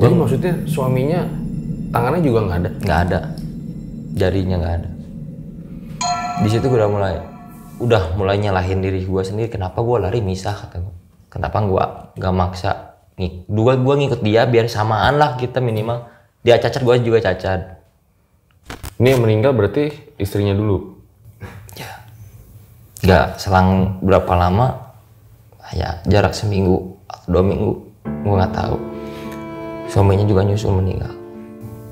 Jadi maksudnya suaminya tangannya juga nggak ada? Nggak ada, jarinya nggak ada. Di situ gue udah mulai nyalahin diri gue sendiri. Kenapa gue lari misah, kata gue. Kenapa gue nggak maksa? Gue ngikut dia biar samaan lah kita minimal. Dia cacat, gue juga cacat. Ini yang meninggal berarti istrinya dulu? Ya, nggak selang berapa lama, ya jarak seminggu atau 2 minggu, gue nggak tahu. Suaminya juga nyusul meninggal.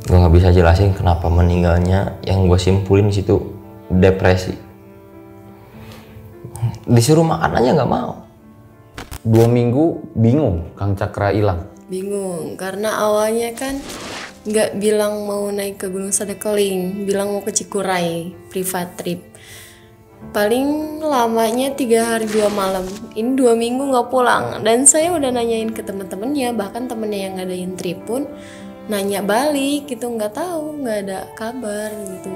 Gue nggak bisa jelasin kenapa meninggalnya. Yang gue simpulin di situ depresi. Disuruh makan aja nggak mau. 2 minggu bingung Kang Cakra hilang? Bingung, karena awalnya kan nggak bilang mau naik ke Gunung Sadekeling, bilang mau ke Cikuray, privat trip. Paling lamanya 3 hari 2 malam. Ini 2 minggu nggak pulang. Dan saya udah nanyain ke teman-temannya, bahkan temennya yang ngadain trip pun nanya balik gitu, nggak tahu, nggak ada kabar gitu.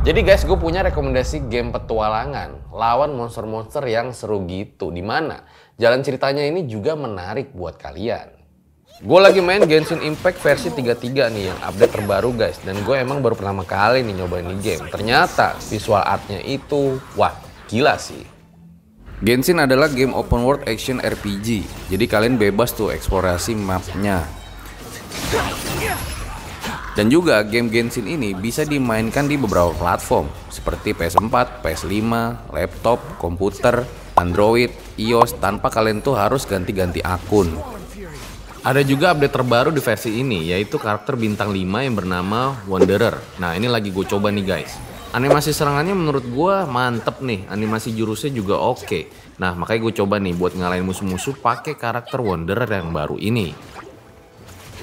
Jadi guys, gue punya rekomendasi game petualangan lawan monster-monster yang seru gitu. Dimana jalan ceritanya ini juga menarik buat kalian. Gue lagi main Genshin Impact versi 33 nih yang update terbaru guys. Dan gue emang baru pertama kali nih nyobain ini game. Ternyata visual artnya itu, wah gila sih. Genshin adalah game open world action RPG. Jadi kalian bebas tuh eksplorasi mapnya. Dan juga game Genshin ini bisa dimainkan di beberapa platform seperti PS4, PS5, laptop, komputer, Android, iOS tanpa kalian tuh harus ganti-ganti akun. Ada juga update terbaru di versi ini yaitu karakter bintang 5 yang bernama Wanderer. Nah ini lagi gue coba nih guys. Animasi serangannya menurut gue mantep nih, animasi jurusnya juga oke. Nah makanya gue coba nih buat ngalahin musuh-musuh pakai karakter Wanderer yang baru ini.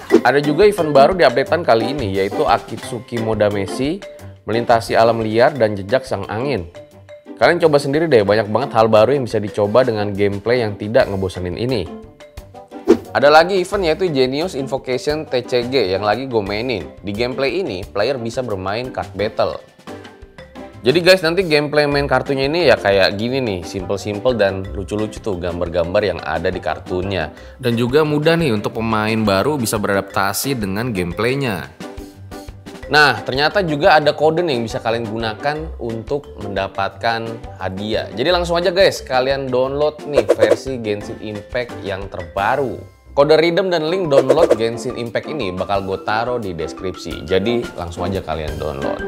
Ada juga event baru di updatean kali ini yaitu Akitsuki Modameshi, melintasi alam liar dan jejak sang angin. Kalian coba sendiri deh, banyak banget hal baru yang bisa dicoba dengan gameplay yang tidak ngebosenin ini. Ada lagi event yaitu Genius Invocation TCG yang lagi gue mainin. Di gameplay ini player bisa bermain card battle. Jadi guys, nanti gameplay main kartunya ini ya kayak gini nih, simple-simple dan lucu-lucu tuh gambar-gambar yang ada di kartunnya. Dan juga mudah nih untuk pemain baru bisa beradaptasi dengan gameplaynya. Nah, ternyata juga ada kode nih yang bisa kalian gunakan untuk mendapatkan hadiah. Jadi langsung aja guys, kalian download nih versi Genshin Impact yang terbaru. Kode redeem dan link download Genshin Impact ini bakal gue taruh di deskripsi. Jadi langsung aja kalian download.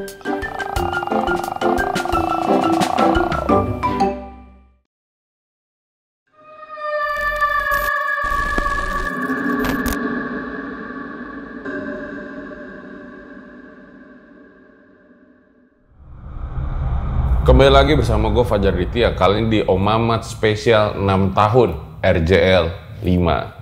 Kembali lagi bersama gue Fajar Ditya, kali ini di Omamat spesial 6 tahun RJL 5.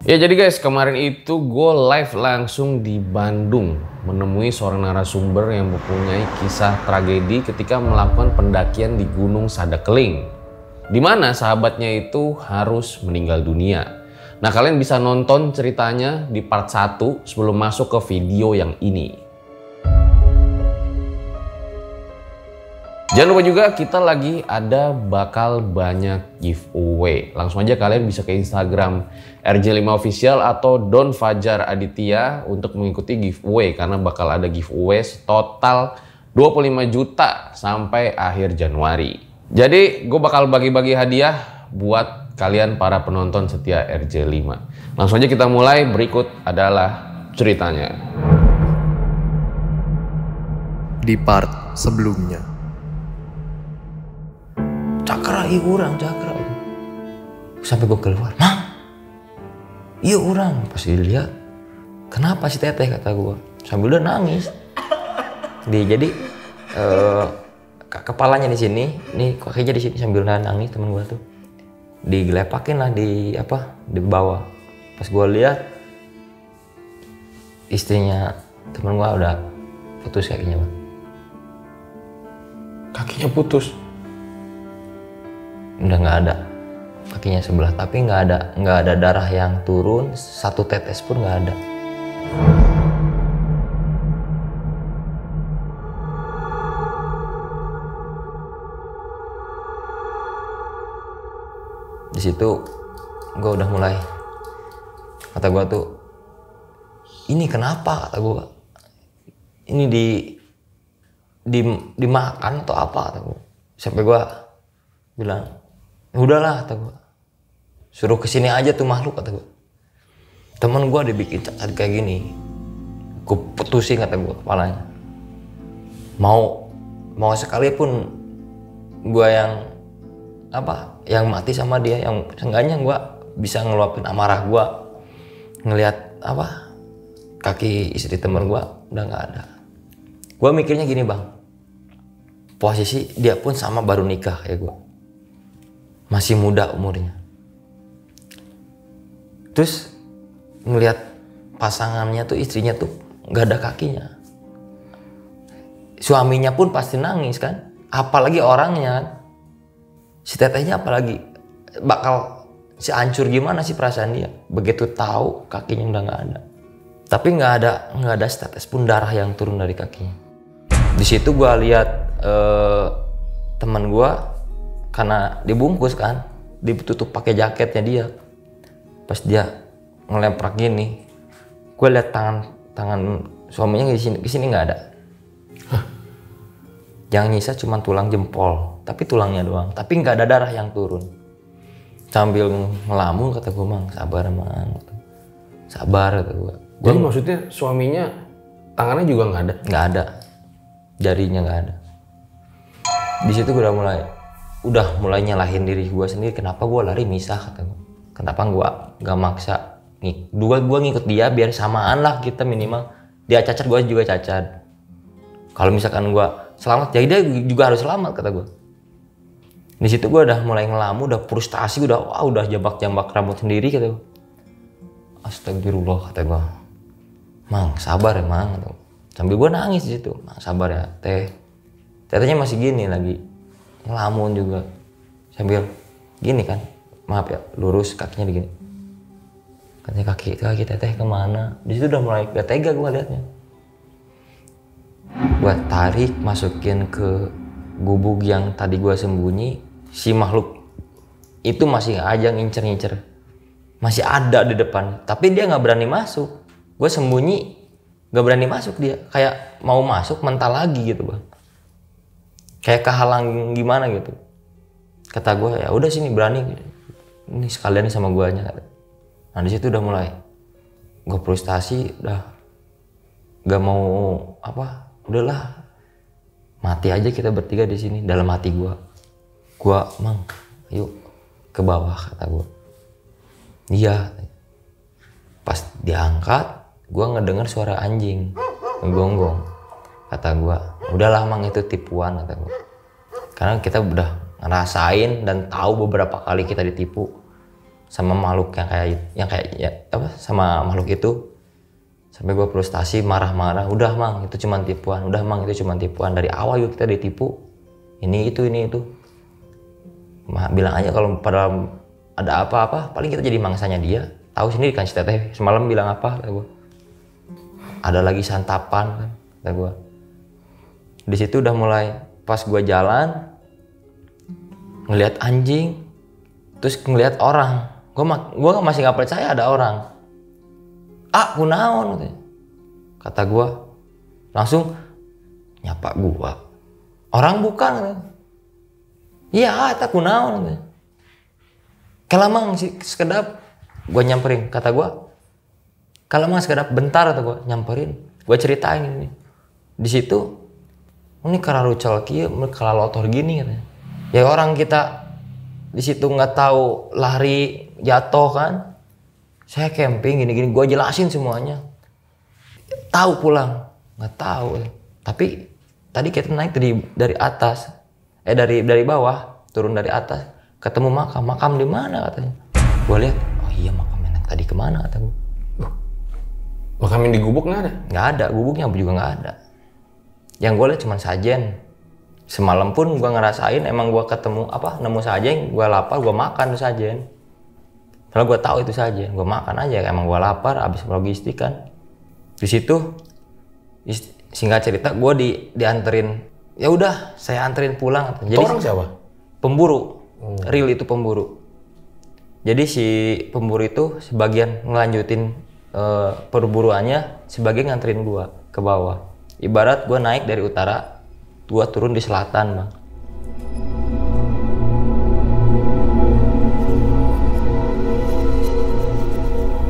Ya jadi guys, kemarin itu gue live langsung di Bandung menemui seorang narasumber yang mempunyai kisah tragedi ketika melakukan pendakian di Gunung Sadekeling, di mana sahabatnya itu harus meninggal dunia. Nah kalian bisa nonton ceritanya di part 1 sebelum masuk ke video yang ini. Jangan lupa juga kita lagi ada bakal banyak giveaway. Langsung aja kalian bisa ke Instagram RJ5 Official atau Don Fajar Aditya untuk mengikuti giveaway. Karena bakal ada giveaway total 25 juta sampai akhir Januari. Jadi gue bakal bagi-bagi hadiah buat kalian para penonton setia RJ5. Langsung aja kita mulai, berikut adalah ceritanya. Di part sebelumnya. Cakra, iya urang, Cakra. Sampai gue keluar, Mah, iya urang. Pas dilihat, kenapa si Teteh, kata gue. Sambil udah nangis. Jadi kepalanya di sini, nih kakinya di sini sambil nangis teman gue tuh. Digelepakin lah di bawah. Pas gue lihat istrinya teman gue udah putus kakinya, Bang. Kakinya putus? Udah nggak ada kakinya sebelah, tapi nggak ada darah yang turun, satu tetes pun nggak ada. Di situ gue udah mulai, kata gue tuh, ini kenapa, kata gue, ini dimakan atau apa, kata gue. Sampai gue bilang, udahlah, kata gue, suruh kesini aja tuh makhluk, kata gue. Temen gue dibikin kayak gini, gue putusin, kata gue, kepalanya. Mau sekalipun gue yang mati sama dia, yang seenggaknya gue bisa ngeluapin amarah gue ngelihat kaki istri temen gue udah nggak ada. Gue mikirnya gini, Bang, posisi dia pun sama baru nikah kayak gue, masih muda umurnya. Terus ngelihat pasangannya tuh, istrinya tuh nggak ada kakinya. Suaminya pun pasti nangis kan, apalagi orangnya kan. Si tetehnya apalagi bakal hancur gimana sih perasaan dia begitu tahu kakinya udah nggak ada. Tapi nggak ada setetes pun darah yang turun dari kakinya. Di situ gue lihat teman gue, karena dibungkus kan, ditutup pakai jaketnya dia. Pas dia ngelemprak gini, gue lihat tangan suaminya di sini nggak ada. Yang nyisa cuma tulang jempol, tapi tulangnya doang, tapi nggak ada darah yang turun. Sambil ngelamun, kata gue, Mang, sabar, Mang, sabar, kata gue. Jadi maksudnya suaminya tangannya juga nggak ada? Nggak ada, jarinya nggak ada. Di situ gue udah mulai nyalahin diri gue sendiri. Kenapa gue lari misah, kata gue. Kenapa gue nggak maksa? Gue ngikut dia biar samaan lah kita minimal. Dia cacat, gue juga cacat. Kalau misalkan gue selamat, jadi dia juga harus selamat, kata gue. Di situ gue udah mulai ngelamu, udah frustasi, udah jambak-jambak rambut sendiri, kata gue. Astagfirullah, kata gue. Mang, sabar ya, Mang, kata gue. Sambil gue nangis di situ. Mang, sabar ya, Teh. Tetehnya masih gini lagi, ngelamun juga. Sambil gini kan, maaf ya, lurus kakinya begini. Katanya kaki Teteh kemana? Di situ udah mulai gak tega gue liatnya. Gue tarik, masukin ke gubuk yang tadi gue sembunyi. Si makhluk itu masih aja ngincer-ngincer, masih ada di depan, tapi dia nggak berani masuk. Gue sembunyi, nggak berani masuk dia, kayak mau masuk mental lagi gitu, Bang. Kayak kehalang gimana gitu. Kata gue, ya udah sini, berani, ini sekalian sama guanya. Nah di situ udah mulai gue frustasi, udah nggak mau udahlah, mati aja kita bertiga di sini. Dalam hati gue, Mang, yuk ke bawah, kata gue. Iya. Pas diangkat, gue ngedenger suara anjing ngegonggong. Kata gue, udahlah, Mang, itu tipuan, kata gue. Karena kita udah ngerasain dan tahu beberapa kali kita ditipu sama makhluk sama makhluk itu. Sampai gue frustasi, marah-marah. Udah, Mang, itu cuma tipuan. Udah, Mang, itu cuma tipuan. Dari awal juga kita ditipu. Ini itu. Bilang aja kalau pada ada apa-apa, paling kita jadi mangsanya dia. Tahu sendiri kan si Teteh semalam bilang apa, kata gue. Ada lagi santapan, kan, kata gue. Di situ udah mulai, pas gue jalan, ngelihat anjing, terus ngelihat orang. Gue masih nggak percaya ada orang. Kunaon, kata gue. Langsung nyapa gue. Orang bukan, kata. Iya, tak kunaon. Kalau Mang sekedap, gue nyamperin, kata gue. Kalau Mang sekedap bentar, kata gue, nyamperin. Gue ceritain ini. Di situ, ini kararucal kieu, kalalotor gini, katanya. Ya orang kita di situ nggak tahu lari jatuh kan. Saya camping gini-gini, gue jelasin semuanya. Tahu pulang, nggak tahu. Tapi tadi kita naik dari atas, dari bawah turun dari atas ketemu makam di mana katanya. Gue lihat, oh iya makam yang tadi kemana kata gue. Makam yang digubuk nggak ada? Nggak ada, gubuknya juga nggak ada. Yang gue lihat cuma sajen. Semalam pun gue ngerasain emang gue ketemu nemu sajen, gue lapar, gue makan tuh sajen. Kalau gue tahu itu sajen, gue makan aja. Emang gue lapar, abis logistik kan. Di situ singkat cerita gue dianterin. Ya udah, saya anterin pulang. Jadi orang siapa? Pemburu, real itu pemburu. Jadi si pemburu itu sebagian ngelanjutin perburuannya, sebagian nganterin gue ke bawah. Ibarat gue naik dari utara, gue turun di selatan, Bang.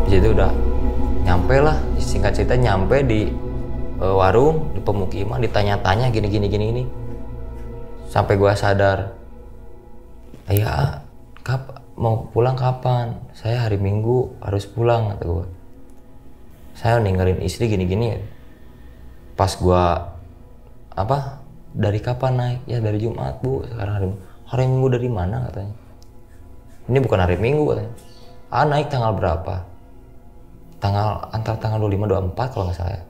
Di situ udah nyampe lah, singkat cerita nyampe di warung, di pemukiman, ditanya-tanya gini. Sampai gue sadar, iya, mau pulang kapan? Saya hari Minggu harus pulang, kata gue. Saya ninggalin istri gini-gini. Pas gue dari kapan naik? Ya dari Jumat, Bu. Sekarang hari Minggu dari mana katanya? Ini bukan hari Minggu katanya. Naik tanggal berapa? Antara tanggal 25 24 kalau nggak salah.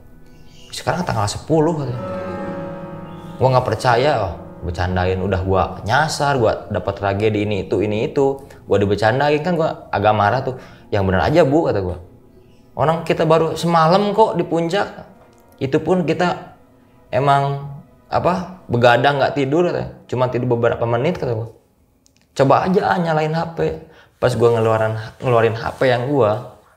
Sekarang tanggal 10 katanya. Gua nggak percaya, bercandain. Udah gua nyasar, gua dapat tragedi ini itu. Gua dibercandain kan, gua agak marah tuh. Yang benar aja, Bu, kata gua. Orang kita baru semalam kok di puncak. Itu pun kita emang begadang nggak tidur katanya. Cuma tidur beberapa menit kata gua. Coba aja nyalain HP. Pas gua ngeluarin HP yang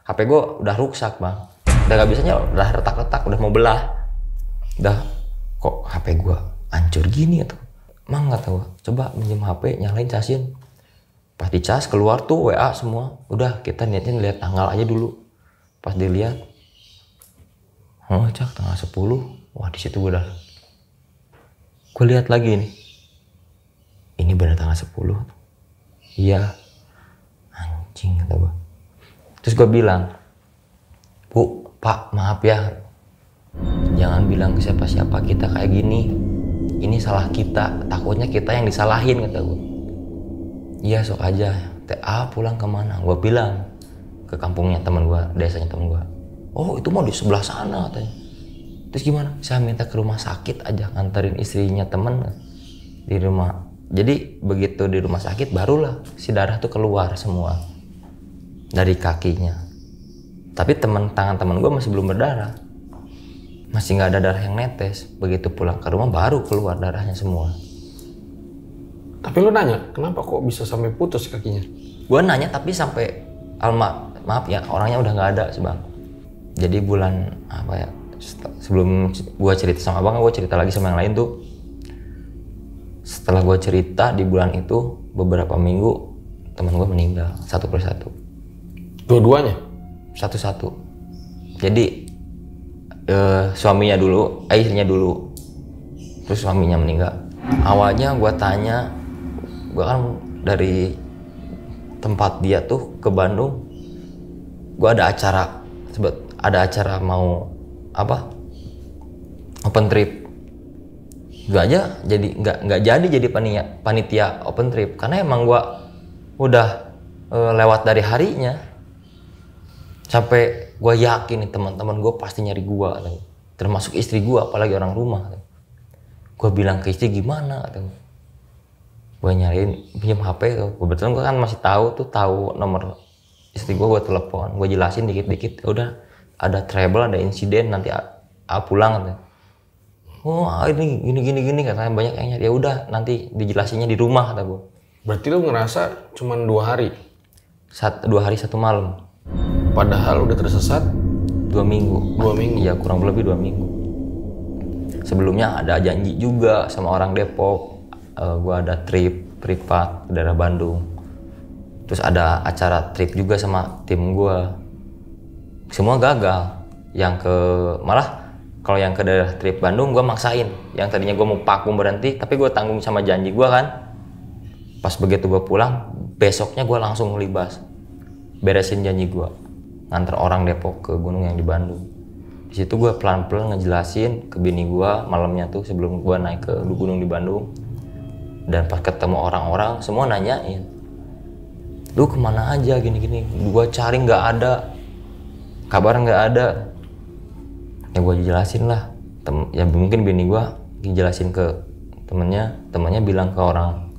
HP gua udah rusak, Bang. Udah gak bisa nyala, udah retak-retak, udah mau belah. Udah kok HP gua hancur gini gitu. Mang kata gua, coba minjem HP, nyalain casin. Pas dicas keluar tuh WA semua. Udah kita niatin lihat tanggal aja dulu. Pas dilihat, cak tanggal 10. Wah, di situ gue lihat lagi nih. Ini benar tanggal 10. Iya. Anjing kata gue. Terus gue bilang, Bu, Pak, maaf ya. Jangan bilang ke siapa-siapa kita kayak gini. Ini salah kita. Takutnya kita yang disalahin kata gue. Iya, sok aja. Pulang kemana? Gue bilang ke kampungnya teman gue, desanya teman gue. Oh, itu mau di sebelah sana katanya. Terus gimana? Saya minta ke rumah sakit aja, nganterin istrinya temen di rumah. Jadi begitu di rumah sakit barulah si darah tuh keluar semua dari kakinya. Tapi tangan teman gue masih belum berdarah, masih nggak ada darah yang netes. Begitu pulang ke rumah baru keluar darahnya semua. Tapi lu nanya, kenapa kok bisa sampai putus kakinya? Gue nanya tapi sampai maaf ya, orangnya udah nggak ada sih, Bang. Jadi bulan sebelum gue cerita sama abang, gue cerita lagi sama yang lain tuh. Setelah gue cerita di bulan itu, beberapa minggu teman gue meninggal satu persatu. Dua-duanya? Satu-satu. Jadi suaminya dulu, istrinya dulu, terus suaminya meninggal. Awalnya gue tanya, gue kan dari tempat dia tuh ke Bandung, gue ada acara mau open trip. Gue aja nggak jadi panitia open trip karena emang gue udah lewat dari harinya. Sampai gue yakin nih teman-teman gue pasti nyari gue, termasuk istri gue, apalagi orang rumah. Gue bilang ke istri gimana, gue nyariin pinjam HP. Kebetulan gue kan masih tahu nomor istri gue telepon, gue jelasin dikit-dikit. Udah ada trouble, ada insiden, nanti pulang. Oh, ini gini katanya banyak yang nyari. Ya udah nanti dijelasinnya di rumah kata gue. Berarti lu ngerasa cuma 2 hari? 2 hari 1 malam. Padahal udah tersesat 2 minggu. 2 minggu? Iya, kurang lebih 2 minggu. Sebelumnya ada janji juga sama orang Depok. Gue ada trip privat ke daerah Bandung. Terus ada acara trip juga sama tim gue. Semua gagal. Malah kalau yang ke daerah trip Bandung gue maksain. Yang tadinya gue mau vakum berhenti, tapi gue tanggung sama janji gue kan. Pas begitu gue pulang, besoknya gue langsung ngelibas, beresin janji gue, nganter orang Depok ke gunung yang di Bandung. Di situ gue pelan-pelan ngejelasin ke bini gue malamnya tuh sebelum gue naik ke gunung di Bandung. Dan pas ketemu orang-orang semua nanyain, lu kemana aja gini-gini. Gua cari nggak ada, kabar nggak ada. Ya gua jelasin lah. Ya mungkin bini gua dijelasin ke temennya bilang ke orang,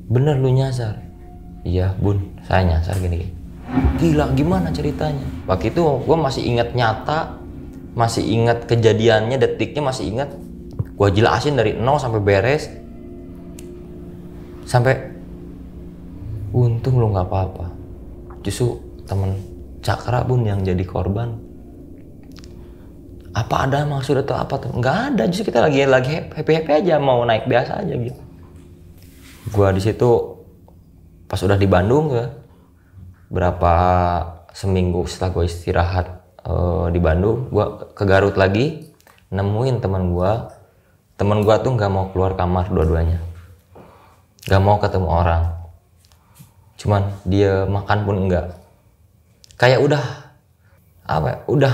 bener lu nyasar? Iya bun, saya nyasar gini-gini. Gila, gimana ceritanya? Waktu itu gue masih ingat nyata, masih ingat kejadiannya, detiknya masih ingat. Gue jelasin dari nol sampai beres, sampai untung lu nggak apa-apa. Justru temen Cakra bun yang jadi korban. Apa ada maksud atau apa tuh? Nggak ada, justru kita lagi happy aja, mau naik biasa aja gitu. Gue di situ pas udah di Bandung ya. Berapa seminggu setelah gue istirahat di Bandung, gue ke Garut lagi, nemuin teman gue tuh nggak mau keluar kamar dua-duanya, nggak mau ketemu orang, cuman dia makan pun enggak, kayak udah udah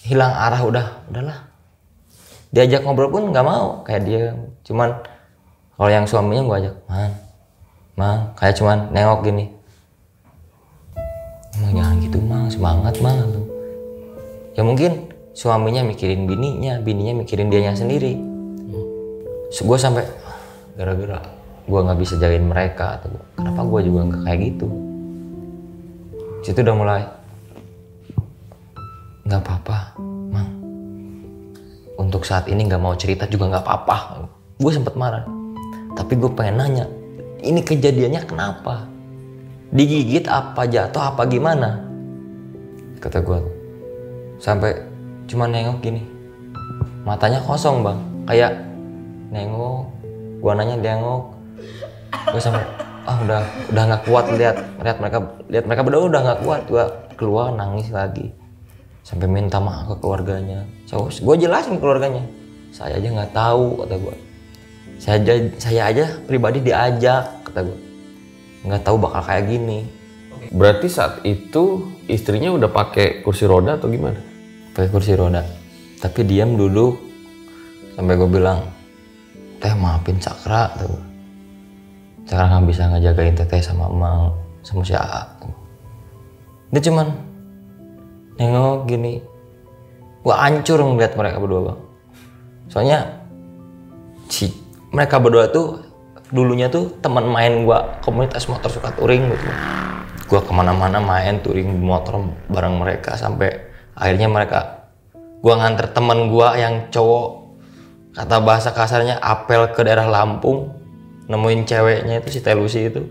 hilang arah, udahlah, diajak ngobrol pun nggak mau, kayak dia cuman kalau yang suaminya gue ajak, mang, kayak cuman nengok gini. Emang jangan gitu mang, semangat mang tuh. Ya mungkin suaminya mikirin bininya mikirin dianya sendiri. Gue sampai gara-gara gue nggak bisa jagain mereka, atau kenapa gue juga nggak kayak gitu. Situ udah mulai nggak apa-apa mang. Untuk saat ini nggak mau cerita juga nggak apa-apa. Gue sempet marah, tapi gue pengen nanya, ini kejadiannya kenapa? Digigit apa, jatuh apa, gimana? Kata gue, sampai cuma nengok gini, matanya kosong bang, kayak nengok. Gue nanya nengok, gue sampai udah nggak kuat lihat mereka berdua, udah nggak kuat. Gue keluar nangis lagi, sampai minta maaf ke keluarganya. So, gue jelasin ke keluarganya, saya aja nggak tahu, kata gue. Saya aja pribadi diajak, kata gue, nggak tahu bakal kayak gini. Berarti saat itu istrinya udah pakai kursi roda atau gimana? Pakai kursi roda, tapi diam dulu sampai gue bilang, teh maafin Cakra tuh. Cakra nggak bisa ngejagain teteh sama emang sama si A. Dia cuman nengok gini. Gue hancur ngeliat mereka berdua bang. Soalnya mereka berdua tuh dulunya tuh teman main gue, komunitas motor suka touring gitu. Gue kemana-mana main touring motor bareng mereka, sampai akhirnya gue nganter teman gue yang cowok, kata bahasa kasarnya apel ke daerah Lampung, nemuin ceweknya itu si Telusi itu.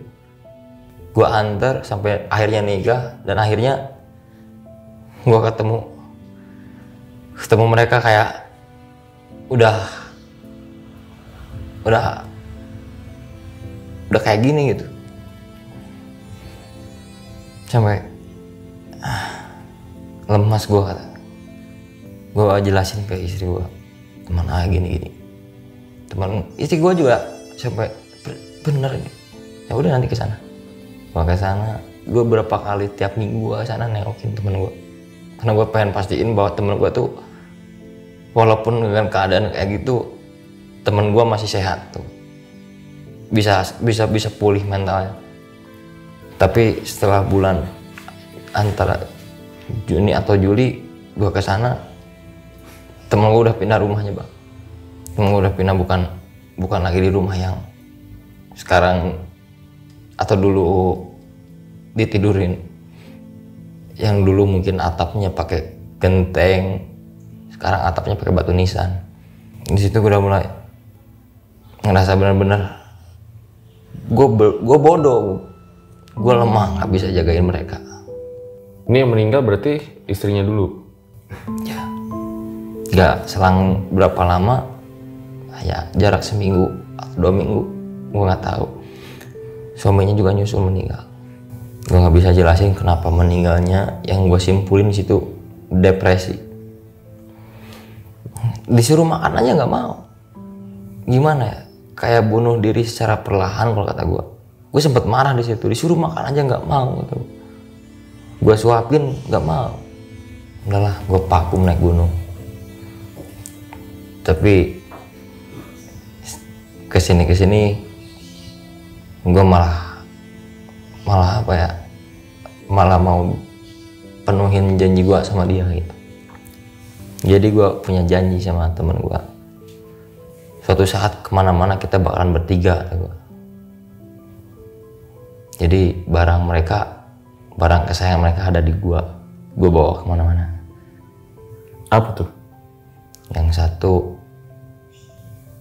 Gue antar sampai akhirnya nikah, dan akhirnya gue ketemu mereka kayak udah kayak gini gitu. Sampai lemas gue, kata gue jelasin ke istri gue, teman A gini teman istri gue juga sampai bener nih, ya udah nanti kesana. Gue kesana, gue berapa kali tiap minggu gue kesana nengokin temen gue, karena gue pengen pastiin bahwa temen gue tuh walaupun dengan keadaan kayak gitu, temen gue masih sehat tuh, bisa pulih mentalnya. Tapi setelah bulan antara Juni atau Juli gue kesana, temen gue udah pindah rumahnya bang. Temen gue udah pindah, bukan lagi di rumah yang sekarang atau dulu ditidurin, yang dulu mungkin atapnya pakai genteng, sekarang atapnya pakai batu nisan. Di situ gue udah mulai ngerasa benar-benar gue bodoh, gue lemah, nggak bisa jagain mereka. Ini yang meninggal berarti istrinya dulu? Ya, nggak selang berapa lama, ya jarak seminggu atau 2 minggu, gue nggak tahu. Suaminya juga nyusul meninggal. Gue nggak bisa jelasin kenapa meninggalnya, yang gue simpulin di situ depresi. Disuruh makan aja nggak mau. Gimana ya? Kayak bunuh diri secara perlahan kalau kata gue. Gue sempet marah di situ. Disuruh makan aja nggak mau. Gitu. Gue suapin nggak mau. Udahlah, gue vakum naik gunung. Tapi kesini gue malah apa ya, malah mau penuhin janji gue sama dia gitu. Jadi gue punya janji sama temen gue, suatu saat kemana-mana kita bakalan bertiga, kata gue. Jadi barang kesayangan mereka ada di gue bawa kemana-mana. Apa tuh? Yang satu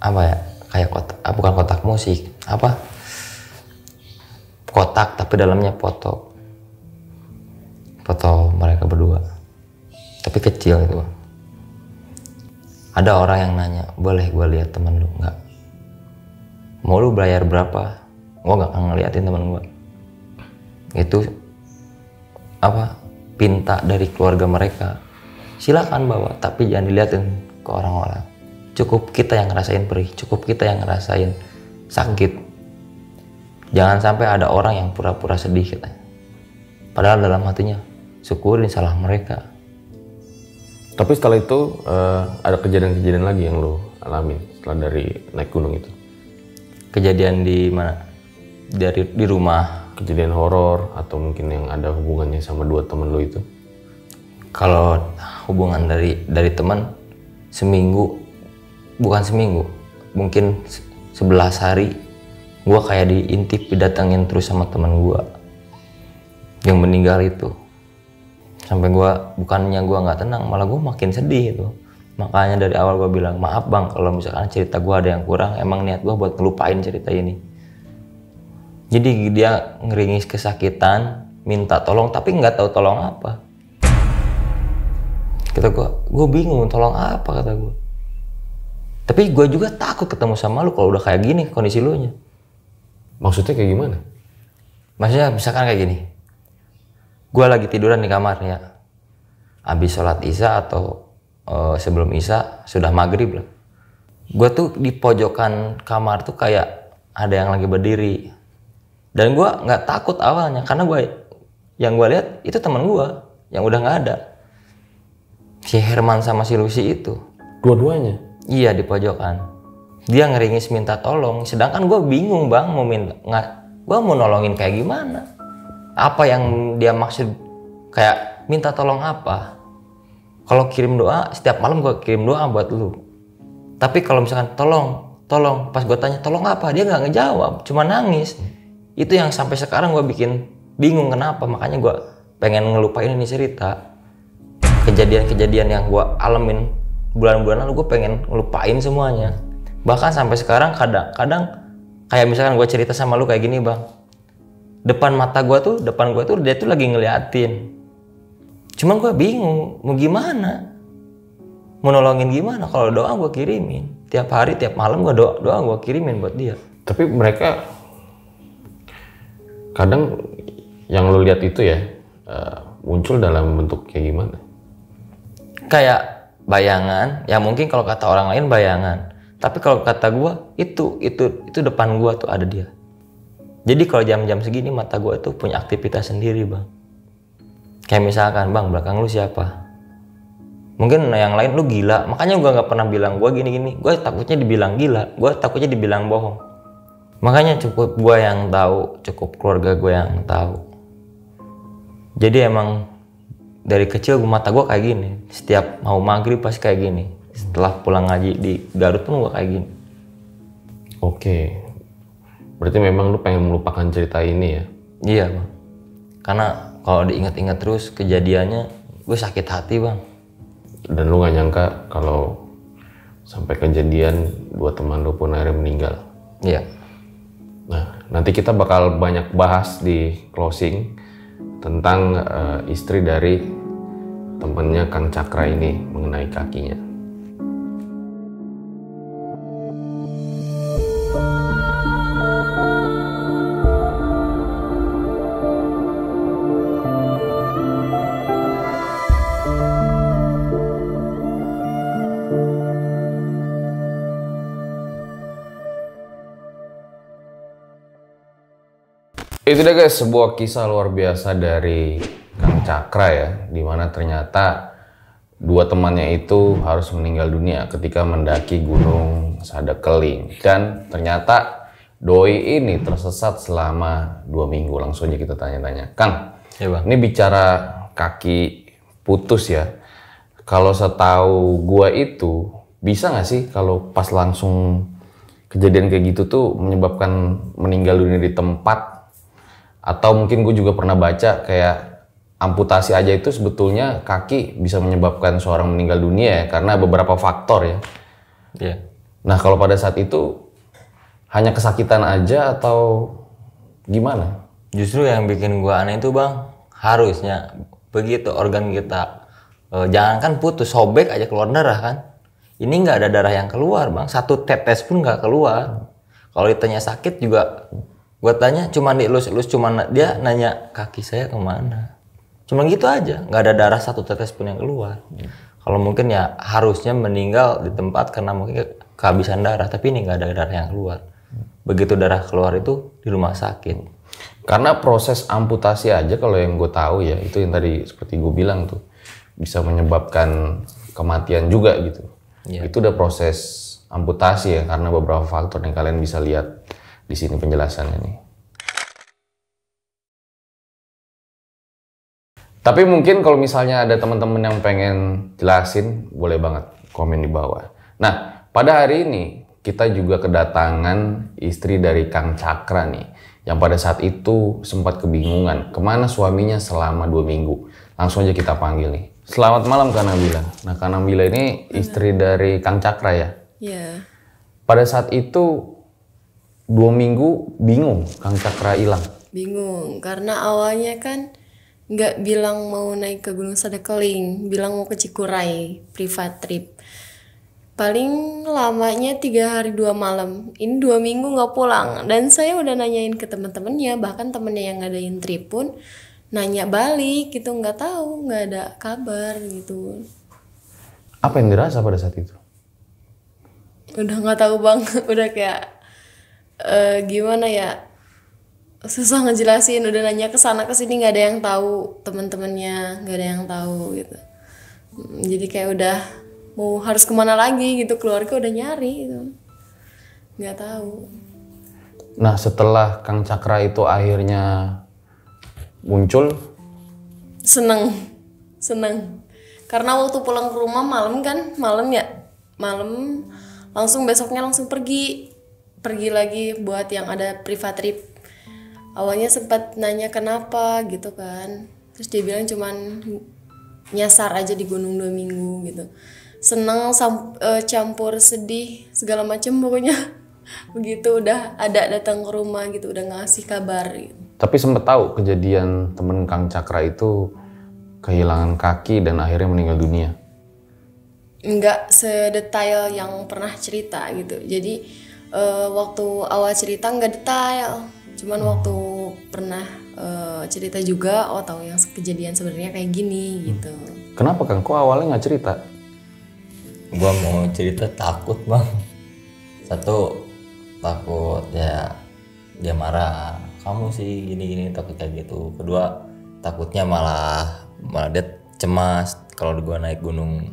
apa ya, kayak kotak, bukan kotak musik, apa, kotak tapi dalamnya foto mereka berdua, tapi kecil itu. Ada orang yang nanya, boleh gue lihat temen lu nggak? Mau lu bayar berapa? Gue nggak akan ngeliatin temen gue. Itu apa, pinta dari keluarga mereka, silakan bawa, tapi jangan diliatin ke orang-orang. Cukup kita yang ngerasain perih, cukup kita yang ngerasain sakit. Jangan sampai ada orang yang pura-pura sedih katanya, padahal dalam hatinya syukurin salah mereka. Tapi setelah itu ada kejadian-kejadian lagi yang lo alamin setelah dari naik gunung itu? Kejadian di mana? Di rumah. Kejadian horor atau mungkin yang ada hubungannya sama dua temen lo itu? Kalau hubungan dari teman, bukan seminggu, mungkin 11 hari gue kayak diintip, didatengin terus sama teman gue yang meninggal itu. Sampai bukannya gue nggak tenang, malah gue makin sedih itu. Makanya dari awal gue bilang, maaf bang kalau misalkan cerita gue ada yang kurang, emang niat gue buat ngelupain cerita ini. Jadi dia ngeringis kesakitan, minta tolong tapi nggak tahu tolong apa. Kata gue bingung tolong apa, kata gue. Tapi gue juga takut ketemu sama lu kalau udah kayak gini kondisi lu nya. Maksudnya kayak gimana? Maksudnya misalkan kayak gini, gue lagi tiduran di kamar ya, habis sholat isya atau sebelum isya, sudah maghrib lah. Gue tuh di pojokan kamar tuh kayak ada yang lagi berdiri, dan gue nggak takut awalnya karena yang gue lihat itu teman gue yang udah nggak ada, si Herman sama si Lucy itu. Dua-duanya? Iya, di pojokan. Dia ngeringis minta tolong, sedangkan gue bingung bang, gue mau nolongin kayak gimana? Apa yang dia maksud, kayak minta tolong apa? Kalau kirim doa, setiap malam gue kirim doa buat lu. Tapi kalau misalkan tolong, pas gue tanya tolong apa, dia nggak ngejawab, cuma nangis. Itu yang sampai sekarang gue bikin bingung kenapa, makanya gue pengen ngelupain ini cerita. Kejadian-kejadian yang gue alamin bulan-bulan lalu, gue pengen ngelupain semuanya. Bahkan sampai sekarang kadang kayak misalkan gue cerita sama lu kayak gini bang, depan gue tuh dia tuh lagi ngeliatin. Cuman gue bingung mau gimana, mau nolongin gimana. Kalau doa gue kirimin tiap hari, tiap malam gue doa gue kirimin buat dia. Tapi mereka kadang yang lu lihat itu ya muncul dalam bentuk kayak gimana? Kayak bayangan, ya mungkin kalau kata orang lain bayangan. Tapi kalau kata gue itu depan gue tuh ada dia. Jadi kalau jam-jam segini mata gue tuh punya aktivitas sendiri bang. Kayak misalkan bang, belakang lu siapa? Mungkin yang lain lu gila, makanya gue nggak pernah bilang gue gini-gini. Gue takutnya dibilang gila, gue takutnya dibilang bohong. Makanya cukup gue yang tahu, cukup keluarga gue yang tahu. Jadi emang dari kecil mata gue kayak gini. Setiap mau maghrib pasti kayak gini. Setelah pulang ngaji di Garut pun gue kayak gini. Oke, berarti memang lu pengen melupakan cerita ini ya? Iya bang, karena kalau diingat-ingat terus kejadiannya, gue sakit hati bang. Dan lu gak nyangka kalau sampai kejadian dua teman lu pun akhirnya meninggal? Iya. Nah, nanti kita bakal banyak bahas di closing tentang istri dari temannya Kang Cakra ini mengenai kakinya. Itu deh guys, sebuah kisah luar biasa dari Kang Cakra ya, dimana ternyata dua temannya itu harus meninggal dunia ketika mendaki Gunung Sadekeling. Dan ternyata Doi ini tersesat selama 2 minggu. Langsung aja kita tanya-tanya. Kang, Ya bang. ini bicara kaki putus ya. Kalau setahu gua itu bisa nggak sih kalau pas langsung kejadian kayak gitu tuh menyebabkan meninggal dunia di tempat? Atau mungkin gue juga pernah baca kayak amputasi aja itu sebetulnya kaki bisa menyebabkan seorang meninggal dunia ya karena beberapa faktor ya. Iya. Nah kalau pada saat itu hanya kesakitan aja atau gimana? Justru yang bikin gua aneh itu bang, harusnya begitu organ kita jangankan putus, sobek aja keluar darah kan. Ini nggak ada darah yang keluar bang, satu tetes pun nggak keluar. Kalau ditanya sakit juga, gua tanya cuma dielus-elus, cuma dia nanya kaki saya kemana. Cuma gitu aja, nggak ada darah satu tetes pun yang keluar. Kalau mungkin ya harusnya meninggal di tempat karena mungkin kehabisan darah, tapi ini nggak ada darah yang keluar. Begitu darah keluar itu di rumah sakit. Karena proses amputasi aja kalau yang gue tahu ya itu yang tadi seperti gue bilang tuh bisa menyebabkan kematian juga gitu. Iya. Itu udah proses amputasi ya karena beberapa faktor yang kalian bisa lihat di sini penjelasannya nih. Tapi mungkin kalau misalnya ada teman-teman yang pengen jelasin, boleh banget komen di bawah. Nah, pada hari ini kita juga kedatangan istri dari Kang Cakra nih, yang pada saat itu sempat kebingungan kemana suaminya selama 2 minggu. Langsung aja kita panggil nih. Selamat malam Kak Nabila. Nah, Kak Nabila ini istri dari Kang Cakra ya? Iya. Pada saat itu 2 minggu bingung Kang Cakra hilang. Bingung karena awalnya kan nggak bilang mau naik ke Gunung Sadekeling, bilang mau ke Cikuray, privat trip. Paling lamanya 3 hari 2 malam. Ini 2 minggu nggak pulang. Dan saya udah nanyain ke teman-temannya, bahkan temennya yang ngadain trip pun nanya balik gitu, nggak tahu, nggak ada kabar gitu. Apa yang dirasa pada saat itu? Udah nggak tahu bang, udah kayak gimana ya, susah ngejelasin. Udah nanya ke sana ke sini nggak ada yang tahu, teman-temannya nggak ada yang tahu gitu. Jadi kayak udah mau harus kemana lagi gitu, keluarga udah nyari gitu, nggak tahu. Nah setelah Kang Cakra itu akhirnya muncul, Seneng karena waktu pulang ke rumah malam kan, malam langsung besoknya langsung pergi lagi buat yang ada privat trip. Awalnya sempat nanya kenapa gitu kan, terus dia bilang cuman nyasar aja di gunung 2 minggu gitu. Seneng campur sedih segala macam pokoknya. Begitu udah ada datang ke rumah gitu, udah ngasih kabar gitu. tapi sempat tahu kejadian temen Kang Cakra itu kehilangan kaki dan akhirnya meninggal dunia. Nggak sedetail yang pernah cerita gitu. Jadi waktu awal cerita nggak detail, cuman waktu pernah cerita juga, oh tahu yang kejadian sebenarnya kayak gini gitu. Kenapa Kang? Kok awalnya nggak cerita? Gua mau cerita takut bang. Satu, takut ya dia marah, kamu sih gini-gini, takut kayak gitu. Kedua, takutnya malah dia cemas kalau gua naik gunung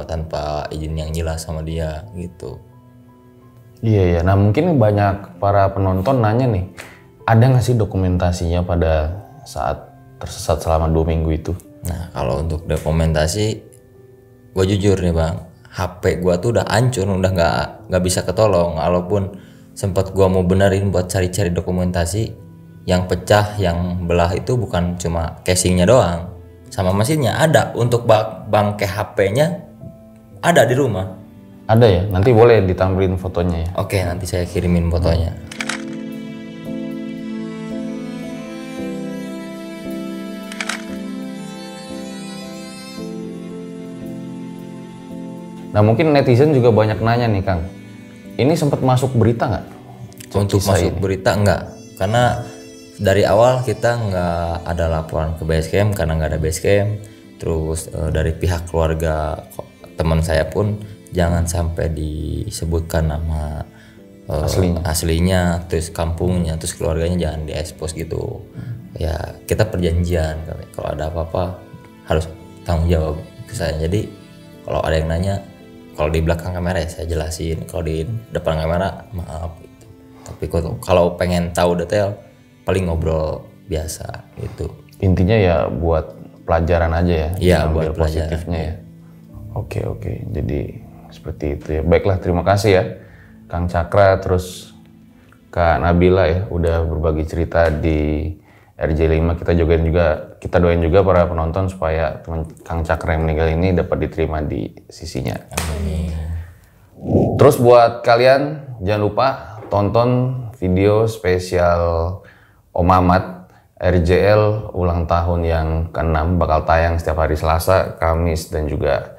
tanpa izin yang jelas sama dia gitu. Iya. Nah mungkin banyak para penonton nanya nih, ada nggak sih dokumentasinya pada saat tersesat selama 2 minggu itu? Nah kalau untuk dokumentasi, gue jujur nih bang, HP gue tuh udah hancur, udah nggak bisa ketolong. Walaupun sempat gue mau benerin buat cari-cari dokumentasi, yang pecah, yang belah itu bukan cuma casingnya doang, sama mesinnya ada. Untuk bangkai HP-nya ada di rumah. Ada ya? Nanti boleh ditampilin fotonya ya? Oke, nanti saya kirimin fotonya. Nah mungkin netizen juga banyak nanya nih Kang, ini sempat masuk berita nggak? Untuk Kisah masuk ini? berita enggak, karena dari awal kita nggak ada laporan ke basecamp karena nggak ada basecamp. Terus dari pihak keluarga teman saya pun jangan sampai disebutkan nama aslinya, terus kampungnya, terus keluarganya jangan diekspos gitu. Ya kita perjanjian kalau ada apa-apa harus tanggung jawab ke saya. Jadi kalau ada yang nanya, kalau di belakang kamera ya saya jelasin, kalau di depan kamera maaf gitu. Tapi kalau pengen tahu detail paling ngobrol biasa gitu. Intinya ya buat pelajaran aja ya. Iya, ambil buat pelajaran. positifnya ya. Oke. Jadi seperti itu ya. Baiklah, terima kasih ya Kang Cakra terus Kak Nabila ya udah berbagi cerita di RJ5. Kita doain juga para penonton supaya teman Kang Cakra yang meninggal ini dapat diterima di sisinya. Amin. Terus buat kalian jangan lupa tonton video spesial Om Mamat RJL ulang tahun yang ke-6 bakal tayang setiap hari Selasa, Kamis dan juga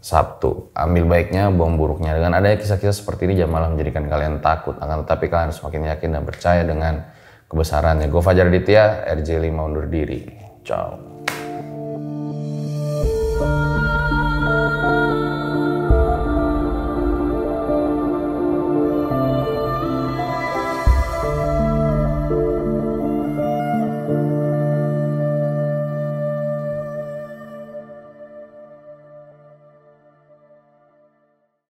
Sabtu. Ambil baiknya, buang buruknya. Dengan adanya kisah-kisah seperti ini jangan malah menjadikan kalian takut, akan tetapi kalian semakin yakin dan percaya dengan kebesarannya. Gue Fajar Aditya, RJ5 undur diri. Ciao.